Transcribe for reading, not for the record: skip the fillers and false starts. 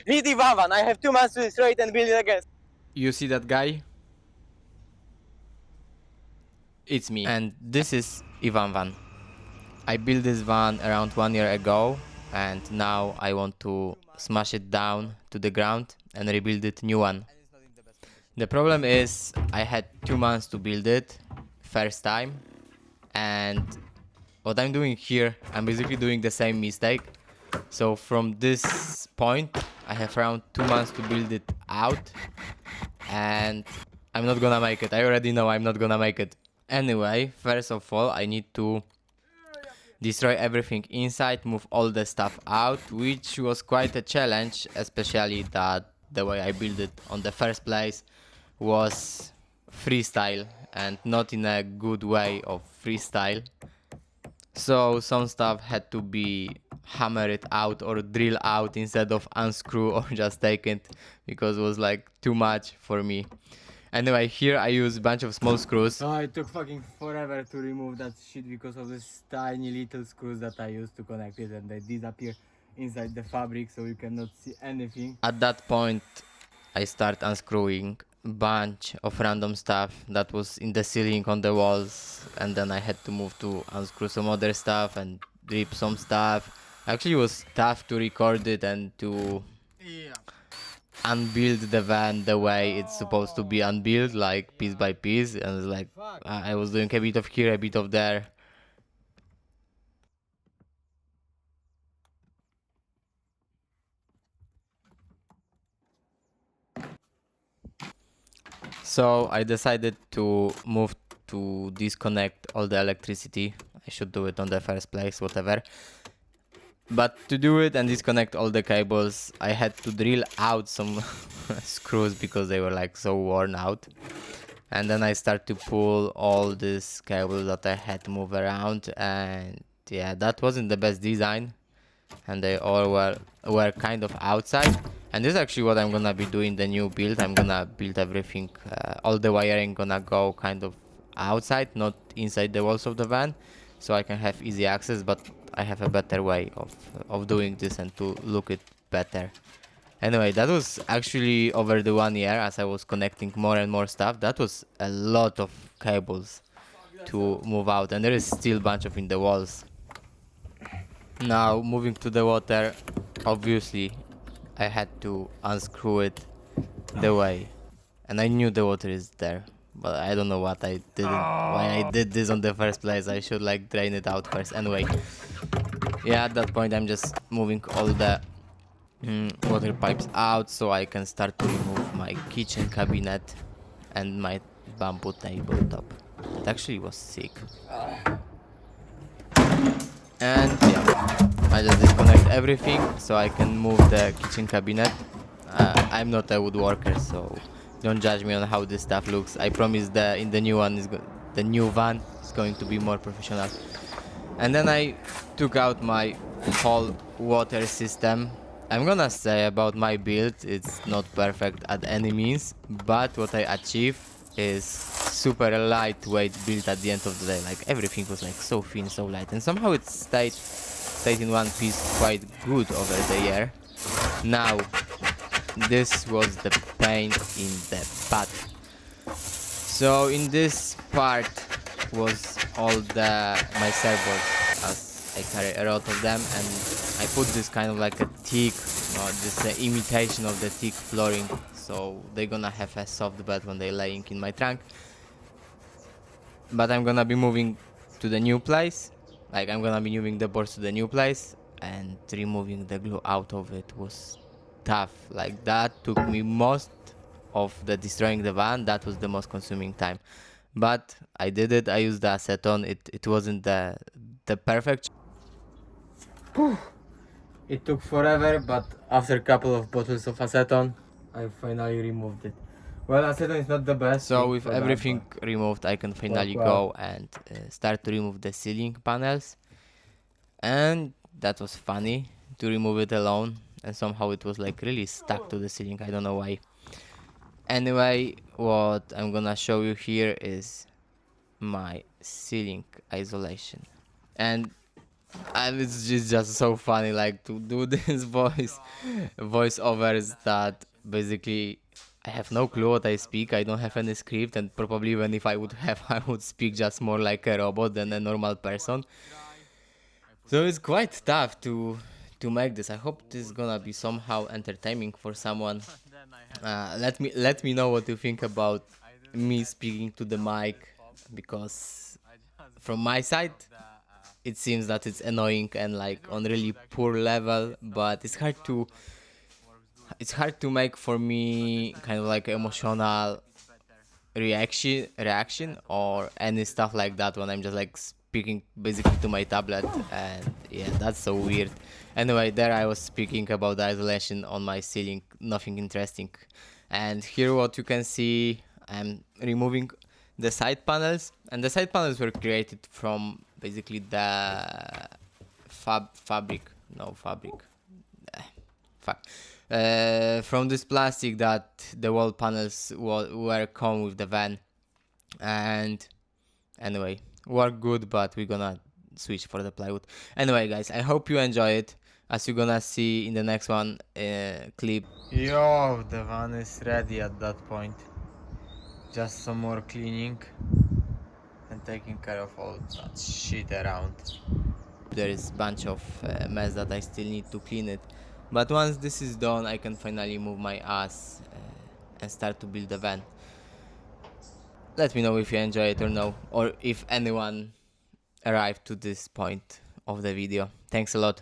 Meet Ivan. I have 2 months to destroy it and build it again. You see that guy? It's me. And this is Ivan van. I built this van around 1 year ago, and now I want to smash it down to the ground and rebuild it new one. The problem is I had 2 months to build it first time, and what I'm doing here, I'm basically doing the same mistake. So from this point I have around 2 months to build it out, and I'm not gonna make it. I already know I'm not gonna make it. Anyway, first of all I need to destroy everything inside, move all the stuff out, which was quite a challenge, especially that the way I built it on the first place was freestyle and not in a good way of freestyle. So some stuff had to be hammered out or drill out instead of unscrew or just take it, because it was like too much for me. Anyway, here I use a bunch of small screws. Oh, it took fucking forever to remove that shit because of these tiny little screws that I used to connect it, and they disappear inside the fabric so you cannot see anything. At that point I start unscrewing a bunch of random stuff that was in the ceiling on the walls, and then I had to move to unscrew some other stuff and rip some stuff. Actually it was tough to record it and to unbuild the van the way it's supposed to be unbuilt, like piece by piece, and it's like I was doing a bit of here, a bit of there. So I decided to move to disconnect all the electricity. I should do it on the first place, whatever. But to do it and disconnect all the cables, I had to drill out some screws because they were like so worn out. And then I start to pull all these cables that I had to move around, and yeah, that wasn't the best design. And they all were kind of outside. And this is actually what I'm gonna be doing the new build. I'm gonna build everything, all the wiring gonna go kind of outside, not inside the walls of the van, so I can have easy access, but I have a better way of doing this and to look it better. Anyway, that was actually over the 1 year as I was connecting more and more stuff. That was a lot of cables to move out, and there is still a bunch of in the walls. Now moving to the water, obviously I had to unscrew it the way, and I knew the water is there, but I don't know what I didn't, why I did this on the first place. I should like drain it out first. Anyway, yeah, at that point I'm just moving all the water pipes out so I can start to remove my kitchen cabinet and my bamboo tabletop. That actually was sick. And yeah, I just disconnect everything so I can move the kitchen cabinet. I'm not a woodworker, so don't judge me on how this stuff looks. I promise in the new one the new van is going to be more professional. And then I took out my whole water system. I'm gonna say about my build, it's not perfect at any means, but what I achieved is super lightweight build at the end of the day. Like everything was like so thin, so light, and somehow it stayed in one piece quite good over the year. Now this was the pain in the butt. So in this part was all my surfboards, as I carry a lot of them, and I put this kind of like a thick, this imitation of the thick flooring, so they're gonna have a soft bed when they're laying in my trunk. But I'm gonna be moving to the new place, like I'm gonna be moving the boards to the new place, and removing the glue out of it was tough. Like that took me most of the destroying the van. That was the most consuming time, but I did it. I used the acetone. It wasn't the perfect. It took forever, but after a couple of bottles of acetone, I finally removed it. Well, acetone is not the best. So with everything removed, I can finally go and start to remove the ceiling panels. And that was funny to remove it alone, and somehow it was like really stuck to the ceiling. I don't know why. Anyway, what I'm gonna show you here is my ceiling isolation. And And it's just so funny, like, to do this voiceovers that basically I have no clue what I speak. I don't have any script, and probably even if I would have, I would speak just more like a robot than a normal person. So it's quite tough to make this. I hope this is gonna be somehow entertaining for someone. Let me know what you think about me speaking to the mic, because from my side it seems that it's annoying and like on really poor level, but it's hard to make for me kind of like emotional reaction or any stuff like that when I'm just like speaking basically to my tablet, and yeah, that's so weird. Anyway, there I was speaking about the isolation on my ceiling, nothing interesting. And here what you can see, I'm removing the side panels, and the side panels were created from basically the fabric, no fabric, fuck. From this plastic that the wall panels were come with the van. And anyway, work good, but we're gonna switch for the plywood. Anyway, guys, I hope you enjoy it, as you're gonna see in the next one clip. Yo, the van is ready at that point. Just some more cleaning and taking care of all that shit around. There is a bunch of mess that I still need to clean it, but once this is done, I can finally move my ass and start to build the van. Let me know if you enjoy it or no, or if anyone arrived to this point of the video. Thanks a lot.